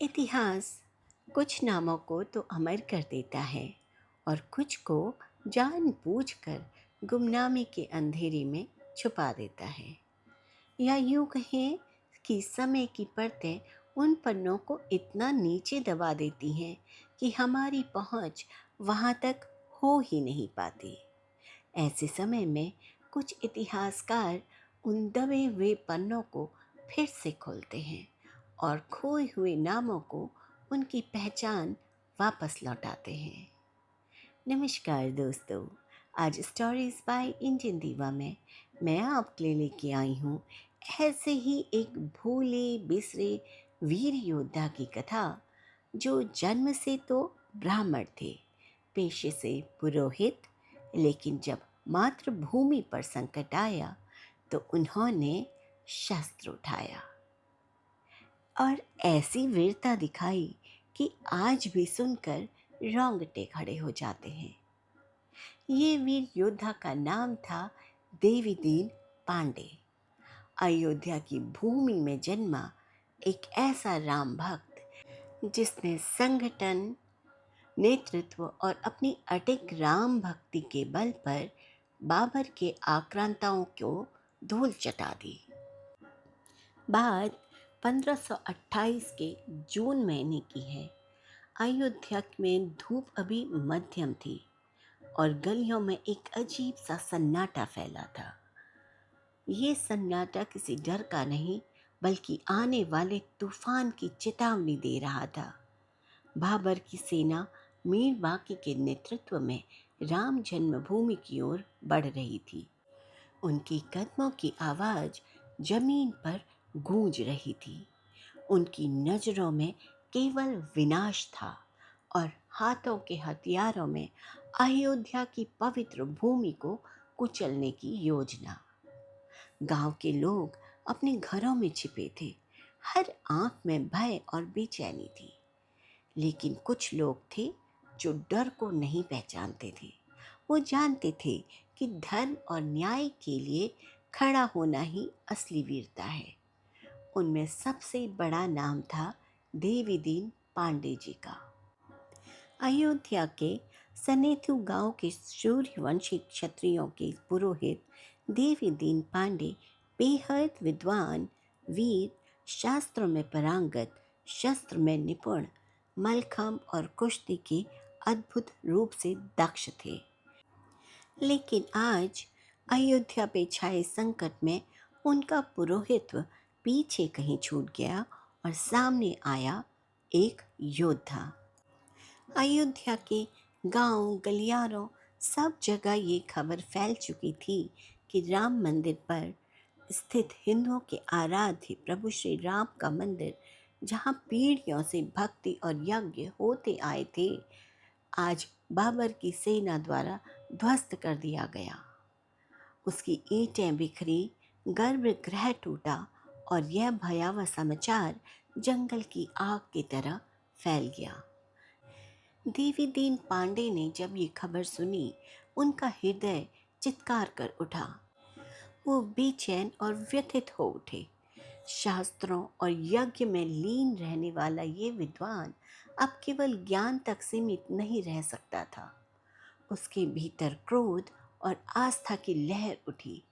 इतिहास कुछ नामों को तो अमर कर देता है और कुछ को जानबूझकर गुमनामी के अंधेरे में छुपा देता है। या यूं कहें कि समय की परतें उन पन्नों को इतना नीचे दबा देती हैं कि हमारी पहुंच वहां तक हो ही नहीं पाती। ऐसे समय में कुछ इतिहासकार उन दबे हुए पन्नों को फिर से खोलते हैं और खोए हुए नामों को उनकी पहचान वापस लौटाते हैं। नमस्कार दोस्तों, आज स्टोरीज बाय इंडियन दीवा में मैं आपके लिए लेके आई हूँ ऐसे ही एक भूले बिसरे वीर योद्धा की कथा, जो जन्म से तो ब्राह्मण थे, पेशे से पुरोहित, लेकिन जब मातृभूमि पर संकट आया तो उन्होंने शस्त्र उठाया और ऐसी वीरता दिखाई कि आज भी सुनकर रोंगटे खड़े हो जाते हैं। ये वीर योद्धा का नाम था देवीदीन पांडे। अयोध्या की भूमि में जन्मा एक ऐसा राम भक्त जिसने संगठन, नेतृत्व और अपनी अटूट राम भक्ति के बल पर बाबर के आक्रांताओं को धूल चटा दी। बात 1528 के जून महीने की है। अयोध्या में धूप अभी मध्यम थी और गलियों में एक अजीब सा सन्नाटा फैला था। ये सन्नाटा किसी डर का नहीं, बल्कि आने वाले तूफान की चेतावनी दे रहा था। बाबर की सेना मीर बाकी के नेतृत्व में राम जन्मभूमि की ओर बढ़ रही थी। उनकी कदमों की आवाज जमीन पर गूंज रही थी। उनकी नजरों में केवल विनाश था और हाथों के हथियारों में अयोध्या की पवित्र भूमि को कुचलने की योजना। गांव के लोग अपने घरों में छिपे थे। हर आंख में भय और बेचैनी थी। लेकिन कुछ लोग थे जो डर को नहीं पहचानते थे। वो जानते थे कि धर्म और न्याय के लिए खड़ा होना ही असली वीरता है। उनमें सबसे बड़ा नाम था देवीदीन पांडे जी का। अयोध्या के सनेतु गांव के सूर्यवंशी क्षत्रियों के पुरोहित देवीदीन पांडे बेहद विद्वान, वीर, शास्त्रों में पारंगत, शस्त्र में निपुण, मलखम और कुश्ती के अद्भुत रूप से दक्ष थे। लेकिन आज अयोध्या पे छाए संकट में उनका पुरोहित्व पीछे कहीं छूट गया और सामने आया एक योद्धा। अयोध्या के गांव गलियारों सब जगह ये खबर फैल चुकी थी कि राम मंदिर पर स्थित हिंदुओं के आराध्य प्रभु श्री राम का मंदिर, जहां पीढ़ियों से भक्ति और यज्ञ होते आए थे, आज बाबर की सेना द्वारा ध्वस्त कर दिया गया। उसकी ईंटें बिखरी, गर्भगृह टूटा और यह भयावह समाचार जंगल की आग की तरह फैल गया। देवीदीन पांडे ने जब ये खबर सुनी, उनका हृदय चित्कार कर उठा। वो बेचैन और व्यथित हो उठे। शास्त्रों और यज्ञ में लीन रहने वाला ये विद्वान अब केवल ज्ञान तक सीमित नहीं रह सकता था। उसके भीतर क्रोध और आस्था की लहर उठी।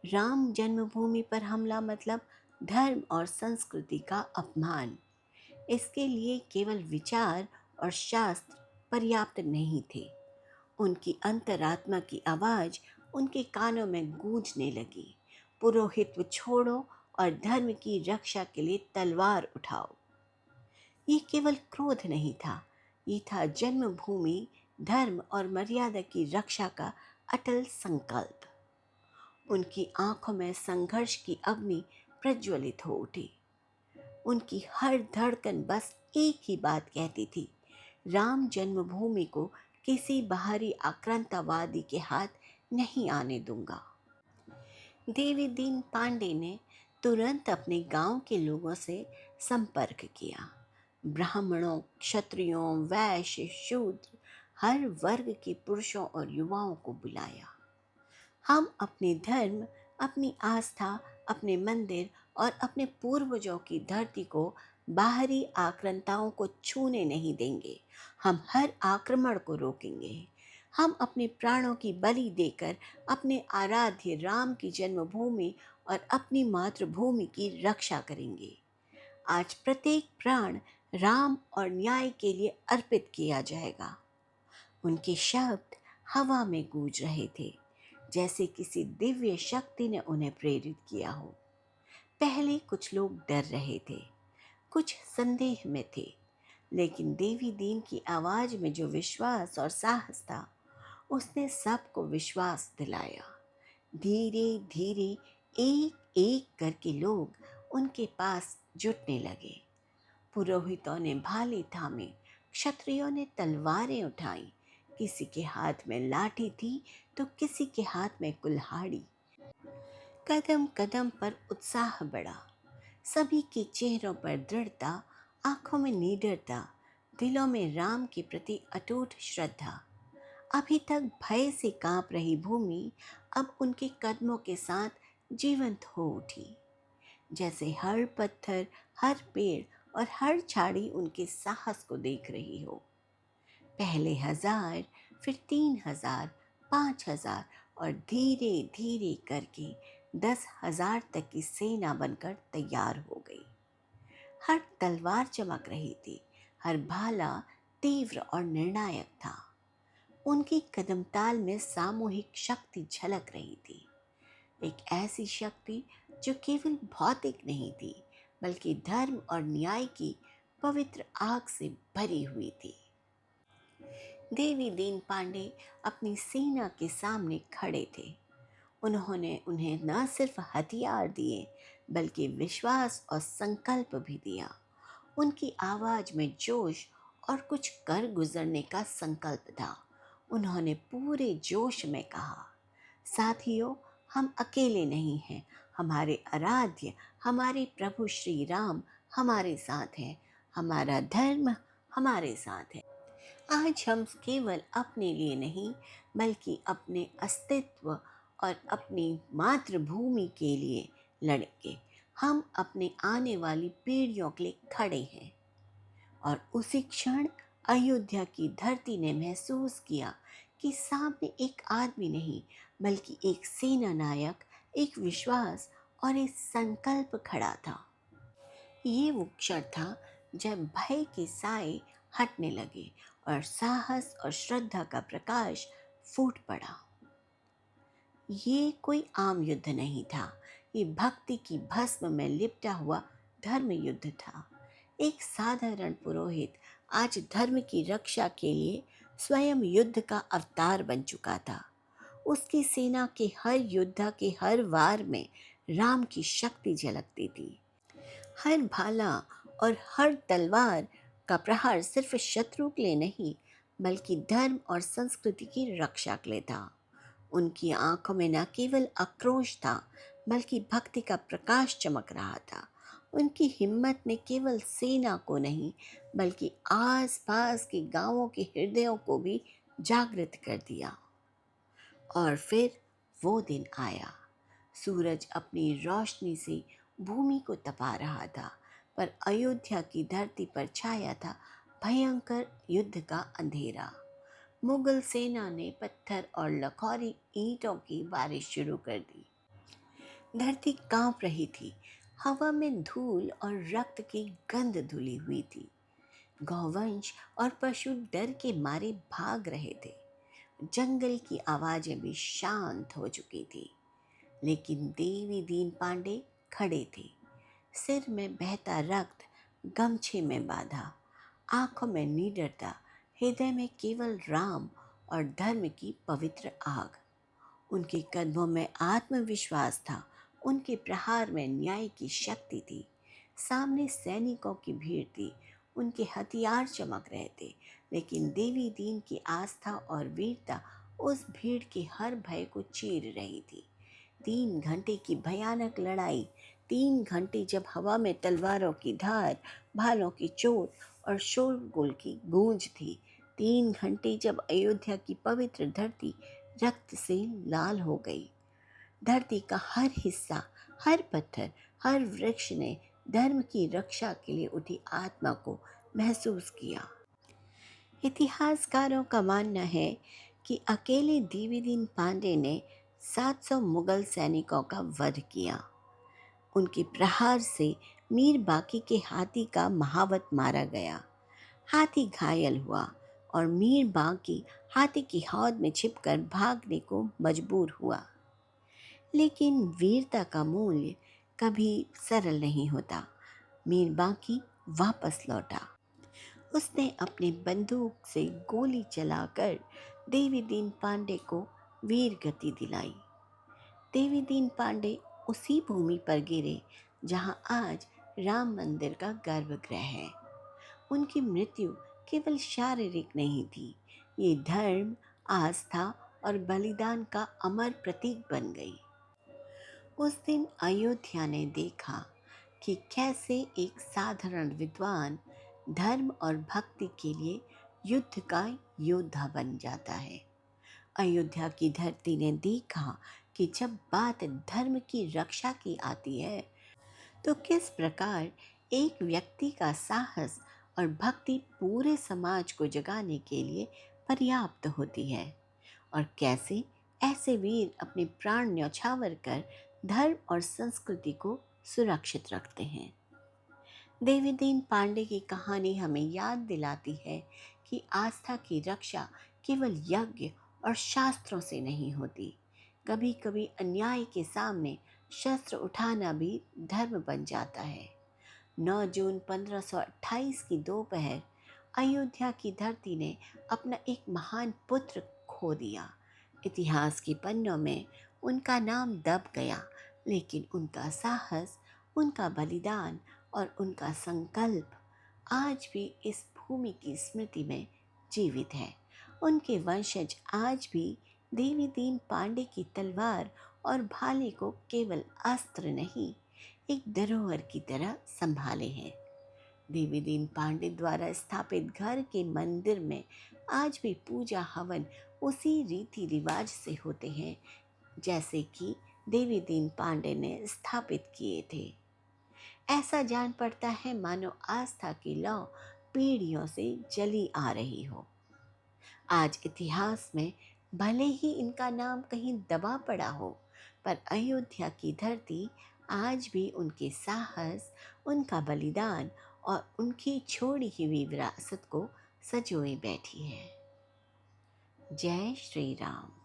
राम जन्मभूमि पर हमला मतलब धर्म और संस्कृति का अपमान। इसके लिए केवल विचार और शास्त्र पर्याप्त नहीं थे। उनकी अंतरात्मा की आवाज उनके कानों में गूंजने लगी। पुरोहित्व छोड़ो और धर्म की रक्षा के लिए तलवार उठाओ। ये केवल क्रोध नहीं था, ये था जन्मभूमि, धर्म और मर्यादा की रक्षा का अटल संकल्प। उनकी आंखों में संघर्ष की अग्नि प्रज्वलित हो उठी। उनकी हर धड़कन बस एक ही बात कहती थी, राम जन्मभूमि को किसी बाहरी आक्रांतावादी के हाथ नहीं आने दूंगा। देवीदीन पांडे ने तुरंत अपने गांव के लोगों से संपर्क किया। ब्राह्मणों, क्षत्रियों, वैश्य, शूद्र, हर वर्ग के पुरुषों और युवाओं को बुलाया। हम अपने धर्म, अपनी आस्था, अपने मंदिर और अपने पूर्वजों की धरती को बाहरी आक्रांताओं को छूने नहीं देंगे। हम हर आक्रमण को रोकेंगे। हम अपने प्राणों की बलि देकर अपने आराध्य राम की जन्मभूमि और अपनी मातृभूमि की रक्षा करेंगे। आज प्रत्येक प्राण राम और न्याय के लिए अर्पित किया जाएगा। उनके शब्द हवा में गूंज रहे थे, जैसे किसी दिव्य शक्ति ने उन्हें प्रेरित किया हो। पहले कुछ लोग डर रहे थे, कुछ संदेह में थे, लेकिन देवी दीन की आवाज में जो विश्वास और साहस था, उसने सबको विश्वास दिलाया। धीरे धीरे एक एक करके लोग उनके पास जुटने लगे। पुरोहितों ने भाले थामे, क्षत्रियों ने तलवारें उठाई, किसी के हाथ में लाठी थी तो किसी के हाथ में कुल्हाड़ी। कदम कदम पर उत्साह बढ़ा। सभी के चेहरों पर दृढ़ता, आंखों में निडरता, दिलों में राम के प्रति अटूट श्रद्धा। अभी तक भय से कांप रही भूमि अब उनके कदमों के साथ जीवंत हो उठी, जैसे हर पत्थर, हर पेड़ और हर झाड़ी उनके साहस को देख रही हो। पहले 1,000, फिर 3,000, 5,000 और धीरे धीरे करके 10,000 तक की सेना बनकर तैयार हो गई। हर तलवार चमक रही थी, हर भाला तीव्र और निर्णायक था। उनकी कदमताल में सामूहिक शक्ति झलक रही थी, एक ऐसी शक्ति जो केवल भौतिक नहीं थी, बल्कि धर्म और न्याय की पवित्र आग से भरी हुई थी। देवी दीन पांडे अपनी सेना के सामने खड़े थे। उन्होंने उन्हें न सिर्फ हथियार दिए, बल्कि विश्वास और संकल्प भी दिया। उनकी आवाज में जोश और कुछ कर गुजरने का संकल्प था। उन्होंने पूरे जोश में कहा, साथियों, हम अकेले नहीं हैं। हमारे आराध्य, हमारे प्रभु श्री राम हमारे साथ हैं। हमारा धर्म हमारे साथ है। आज हम केवल अपने लिए नहीं, बल्कि अपने अस्तित्व और अपनी मातृभूमि के लिए लड़ेंगे। हम अपने आने वाली पीढ़ियों के लिए खड़े हैं। और उसी क्षण अयोध्या की धरती ने महसूस किया कि सामने एक आदमी नहीं, बल्कि एक सेना नायक, एक विश्वास और एक संकल्प खड़ा था। ये वो क्षण था जब भय के साए हटने लगे और साहस और श्रद्धा का प्रकाश फूट पड़ा। ये कोई आम युद्ध नहीं था, ये भक्ति की भस्म में लिपटा हुआ धर्म युद्ध था। एक साधारण पुरोहित आज धर्म की रक्षा के लिए स्वयं युद्ध का अवतार बन चुका था। उसकी सेना के हर योद्धा के हर वार में राम की शक्ति झलकती थी। हर भाला और हर तलवार का प्रहार सिर्फ शत्रु के लिए नहीं, बल्कि धर्म और संस्कृति की रक्षा के लिए था। उनकी आंखों में न केवल आक्रोश था, बल्कि भक्ति का प्रकाश चमक रहा था। उनकी हिम्मत ने केवल सेना को नहीं, बल्कि आसपास के गांवों के हृदयों को भी जागृत कर दिया। और फिर वो दिन आया। सूरज अपनी रोशनी से भूमि को तपा रहा था, पर अयोध्या की धरती पर छाया था भयंकर युद्ध का अंधेरा। मुगल सेना ने पत्थर और लखौरी ईंटों की बारिश शुरू कर दी। धरती कांप रही थी, हवा में धूल और रक्त की गंध धुली हुई थी। गौवंश और पशु डर के मारे भाग रहे थे। जंगल की आवाजें भी शांत हो चुकी थी, लेकिन देवी दीन पांडे खड़े थे, सिर में बहता रक्त गमछे में बांधा, आंखों में निडरता, हृदय में केवल राम और धर्म की पवित्र आग। उनके कदमों में आत्मविश्वास था, उनके प्रहार में न्याय की शक्ति थी। सामने सैनिकों की भीड़ थी, उनके हथियार चमक रहे थे, लेकिन देवी दीन की आस्था और वीरता उस भीड़ के हर भय को चीर रही थी। 3 घंटे की भयानक लड़ाई, 3 घंटे जब हवा में तलवारों की धार, भालों की चोट और शोरगुल की गूंज थी। 3 घंटे जब अयोध्या की पवित्र धरती रक्त से लाल हो गई। धरती का हर हिस्सा, हर पत्थर, हर वृक्ष ने धर्म की रक्षा के लिए उठी आत्मा को महसूस किया। इतिहासकारों का मानना है कि अकेले देवीदीन पांडे ने 700 मुगल सैनिकों का वध किया। उनके प्रहार से मीर बाकी के हाथी का महावत मारा गया। हाथी घायल हुआ और मीर बाकी हाथी की हौद में छिपकर भागने को मजबूर हुआ। लेकिन वीरता का मूल्य कभी सरल नहीं होता। मीर बाकी वापस लौटा। उसने अपने बंदूक से गोली चलाकर देवीदीन पांडे को वीर गति दिलाई। देवीदीन पांडे उसी भूमि पर गिरे जहां आज राम मंदिर का गर्भगृह है। उनकी मृत्यु केवल शारीरिक नहीं थी, ये धर्म, आस्था और बलिदान का अमर प्रतीक बन गई। उस दिन अयोध्या ने देखा कि कैसे एक साधारण विद्वान धर्म और भक्ति के लिए युद्ध का योद्धा बन जाता है। अयोध्या की धरती ने देखा कि जब बात धर्म की रक्षा की आती है तो किस प्रकार एक व्यक्ति का साहस और भक्ति पूरे समाज को जगाने के लिए पर्याप्त होती है, और कैसे ऐसे वीर अपने प्राण न्यौछावर कर धर्म और संस्कृति को सुरक्षित रखते हैं। देवीदीन पांडे की कहानी हमें याद दिलाती है कि आस्था की रक्षा केवल यज्ञ और शास्त्रों से नहीं होती। कभी कभी अन्याय के सामने शस्त्र उठाना भी धर्म बन जाता है। 9 जून 1528 की दोपहर अयोध्या की धरती ने अपना एक महान पुत्र खो दिया। इतिहास के पन्नों में उनका नाम दब गया, लेकिन उनका साहस, उनका बलिदान और उनका संकल्प आज भी इस भूमि की स्मृति में जीवित है। उनके वंशज आज भी देवीदीन पांडे की तलवार और भाले को केवल अस्त्र नहीं, एक धरोहर की तरह संभाले हैं। देवीदीन पांडे द्वारा स्थापित घर के मंदिर में आज भी पूजा हवन उसी रीति रिवाज से होते हैं जैसे कि देवीदीन पांडे ने स्थापित किए थे। ऐसा जान पड़ता है मानो आस्था की लौ पीढ़ियों से जली आ रही हो। आज इतिहास में भले ही इनका नाम कहीं दबा पड़ा हो, पर अयोध्या की धरती आज भी उनके साहस, उनका बलिदान और उनकी छोड़ी हुई विरासत को सजोए बैठी है। जय श्री राम।